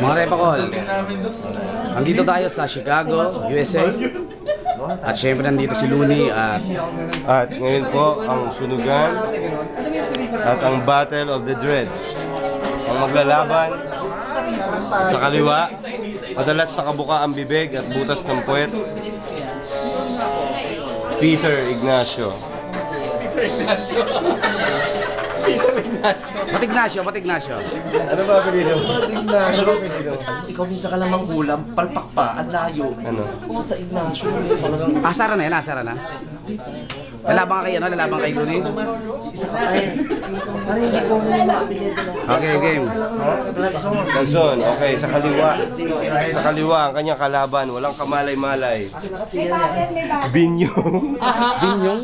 Mga repakol, nandito tayo sa Chicago, USA. At syempre nandito si Looney At ngayon po ang sunugan at ang Battle of the Dreads. Ang maglalaban sa kaliwa, madalas nakabuka ang bibig at butas ng puwet, Peter Ignacio. Patignacio. Ano ba apelido? Ignacio. Ikaw minsan ka lang manggulam, palpak pa, ang layo. Ano? Puta, Ignacio. Asara na yan, asara na. Lalaban ka kay, lalaban kay Looney. Isa ka eh. Parang hindi ko muna ma-apelido na. Okay, game. Quezon, okay, sa kaliwa. Sa kaliwa, ang kanyang kalaban, walang kamalay-malay. Binyong. Binyong.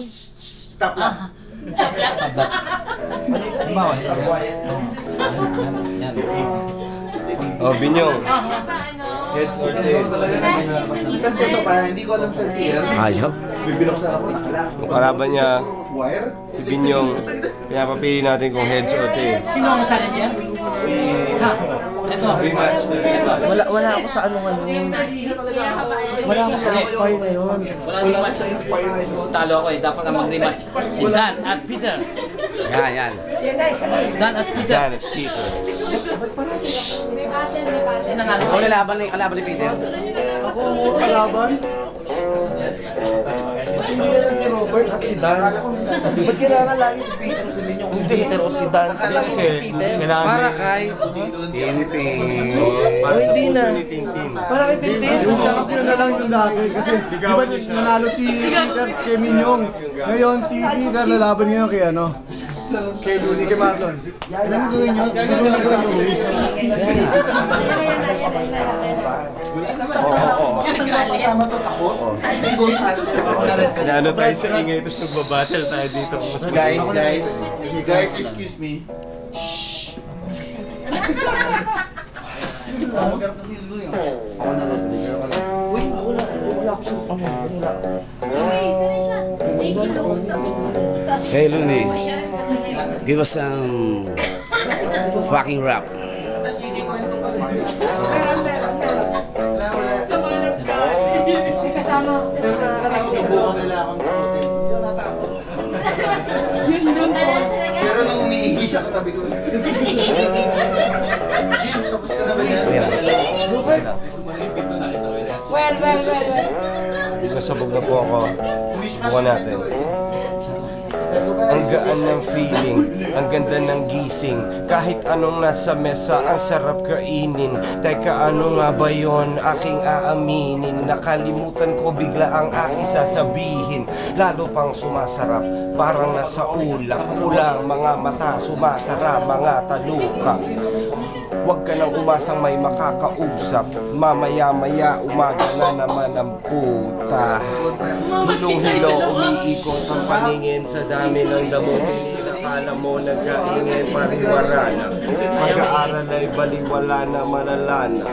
Oh, Binyong. Heads or tails? Kasi ito pa, hindi ko alam sa siya. Ayaw. Bibinuksan ako nakala. Ang kalaban niya, Wire? si Binyong. Kaya papili natin kung heads or tails. Sino ang challenger? Ito. Rematch na rin. Wala ako sa ano ngayon. Wala ako sa Inspire ngayon. Wala rematch. Talo ako eh. Dapat ang mag-rematch. Si Dan at Peter. Yan. Dan at Peter. Dan at Peter. Sino nanalo? Ikaw lalaban na yung kalaban ni Peter. Ako kalaban. Hindi yan si Robert at si Dan. Ba't kailangan lagi si Peter o si Binyong? Si Peter o si Dan? Kasi, kailangan Para kay Tintin. para sa Hindi puso na. ni Tintin. Para kay Tintin. Yung champion na lang yung dati. Kasi di ba nanalo si Peter kay Minyong. Ngayon si Peter lalaban ngayon kay ano? Kay Looney, kay Marlon. Alam mo gawin nyo? Sino na gawin Looney? Kasama to takot. Hindi go sa Ano tayo sa ingay, tapos nagbabattle tayo dito. Guys, excuse me. Uy, wala ako sa ano. Wala. Hey Looney, give us some fucking rap. Subukan nila akong kamutin. Pero nung umiigi siya katabi ko. Tapos ka na ba yan? Nasabog na po ako. Buka natin. Ang gaan ng feeling, ang ganda ng gising. Kahit anong nasa mesa, ang sarap kainin. Teka, ano nga ba yun? Aking aaminin. Nakalimutan ko bigla ang aking sasabihin. Lalo pang sumasarap, parang nasa ulap. Ulang mga mata, sumasara mga taluka. Huwag ka nang umasang may makakausap. Mamaya-maya umaga na naman ang puta. Hilong-hilo, umiikot ang paningin sa dami ng damo. Akala mo nagkaingay, pariwara na. Pag-aaral ay baliwala na, malala na.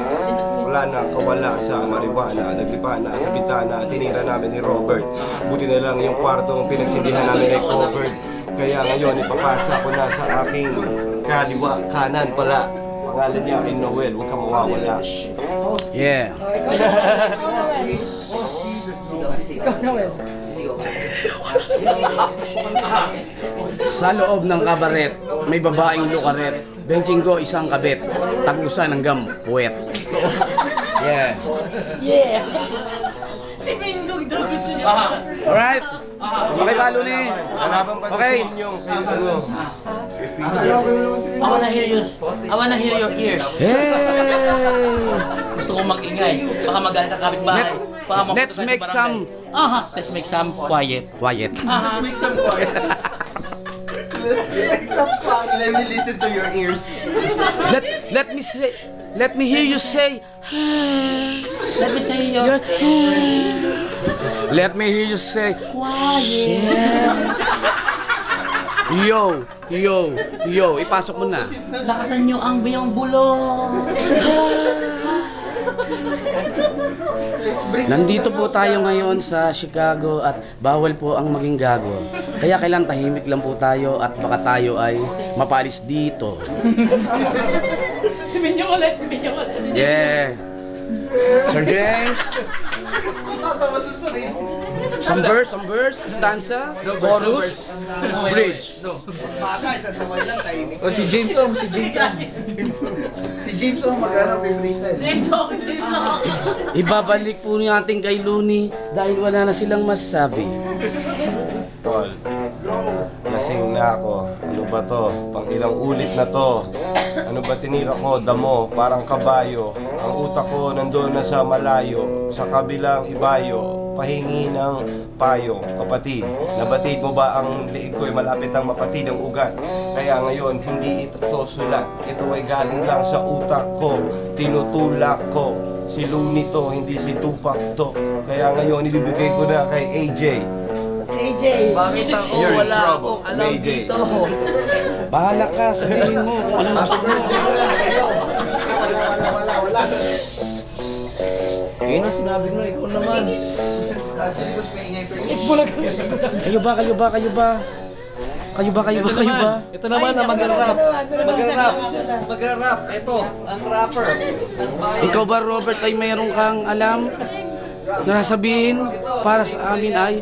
Wala na, kawala sa marijuana. Naglipa na sa bitana, tinira namin ni Robert. Buti na lang yung kwartong pinagsindihan namin ay covered. Kaya ngayon ipapasa ko na sa aking kaliwa, kanan pala. Pangalan niya ay Noel, huwag ka mawawala. Yeah. Sa loob ng kabaret, may babaeng lukaret. Benching ko isang kabit. Tagusan ng puwet. Yeah. Si Bindog daw gusto niya. Alright. Okay ba, Looney? Kalaban pa Okay. sa inyong ano. I wanna hear your ears. Hey! Gusto kong mag-ingay. Baka magalit ang kapitbahay. Baka mapunta Let's tayo sa make barangay. Let's make some quiet. Quiet. Make some quiet. Make some quiet. Let me listen to your ears. Let me hear you say. Let me say your Let me hear you say. quiet. Yo, ipasok mo na. Lakasan nyo ang biyong bulong. Nandito po tayo ngayon sa Chicago at bawal po ang maging gago. Kaya kailan tahimik lang po tayo at baka tayo ay mapalis dito. Si Minyong ulit, si Minyong ulit. Yeah. Sir James. Some verse, stanza, chorus, bridge. O si James Ong, si James Ong. Si James Ong mag-ano, freestyle. Jason. Ibabalik po natin kay Looney dahil wala na silang masabi. Tol, lasing na ako. Ano ba to? Pang ilang ulit na to. Ano ba tinira ko? Damo, parang kabayo. Ang utak ko nandun na sa malayo. Sa kabilang ibayo, pahingi ng payo. Kapatid, nabatid mo ba ang liig ko'y malapit ang mapatid ang ugat? Kaya ngayon, hindi ito sulat. Ito ay galing lang sa utak ko. Tinutulak ko. Si Looney to, hindi si Tupac to. Kaya ngayon, ibibigay ko na kay AJ. Bakit ako? Wala akong alam Mayday. dito. Bahala ka, sabihin mo kung anong gusto mo. Yun ang sinabi mo, ikaw naman. Kayo ba? Ito naman ang mag-rap. Mag-rap. Ito, ang rapper. Ikaw ba, Robert, ay mayroon kang alam na sabihin para sa amin ay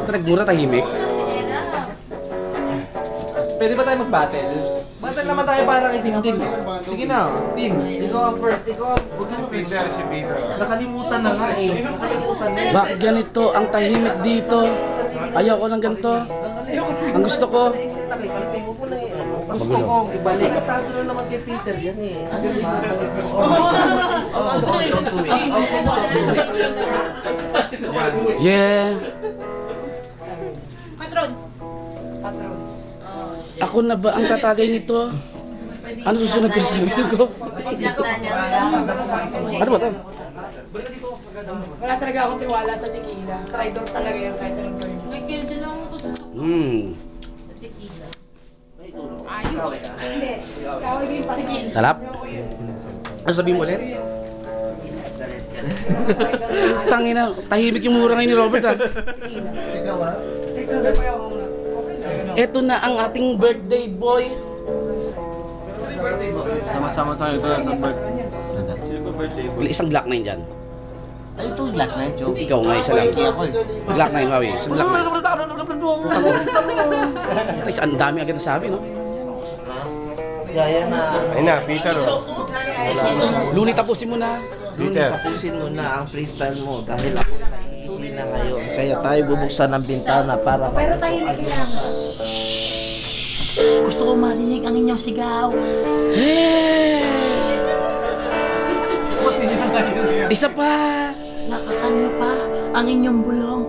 nagmura tahimik? Pwede ba tayo mag-battle? Battle naman tayo para kay Tim. Sige na, Tim. Ikaw ang first. Ikaw ang... Peter, si Peter. Nakalimutan na nga eh. Nakalimutan na. Bakit ganito ang tahimik dito? Ayoko ng ganito. Ang gusto ko, Gusto kong ibalik. Tago na naman kay Peter yan eh. yeah. Patron. Ako na ba ang tatagay nito? Ano susunod ko sa sabihin ko? Ano ba to? Wala talaga akong tiwala sa tequila. Traitor talaga yan kahit anong gawin. May kilo dyan ako kususok Hmm. sa tequila. Ayos. Sarap? Ano sabihin mo ulit? Tangina, tahimik yung mura ngayon ni Robert ah. Ito na ang ating birthday boy. Sama-sama tayo ito sa birthday. Isang Glock 9 dyan. Ay, ito Glock 9, Joe. Ikaw nga isa lang. Glock 9, Maui. Isang Glock 9. Guys, ang dami agad nasabi, no? Gaya na. Ayun na, Peter oh. Looney, tapusin mo na. Peter. Tapusin mo na ang freestyle mo dahil ako naiihi na ngayon. Kaya tayo bubuksan ng bintana para Pero tayo na kailangan. Gusto ko marinig ang inyong sigaw. Isa pa. Lakasan niyo pa ang inyong bulong.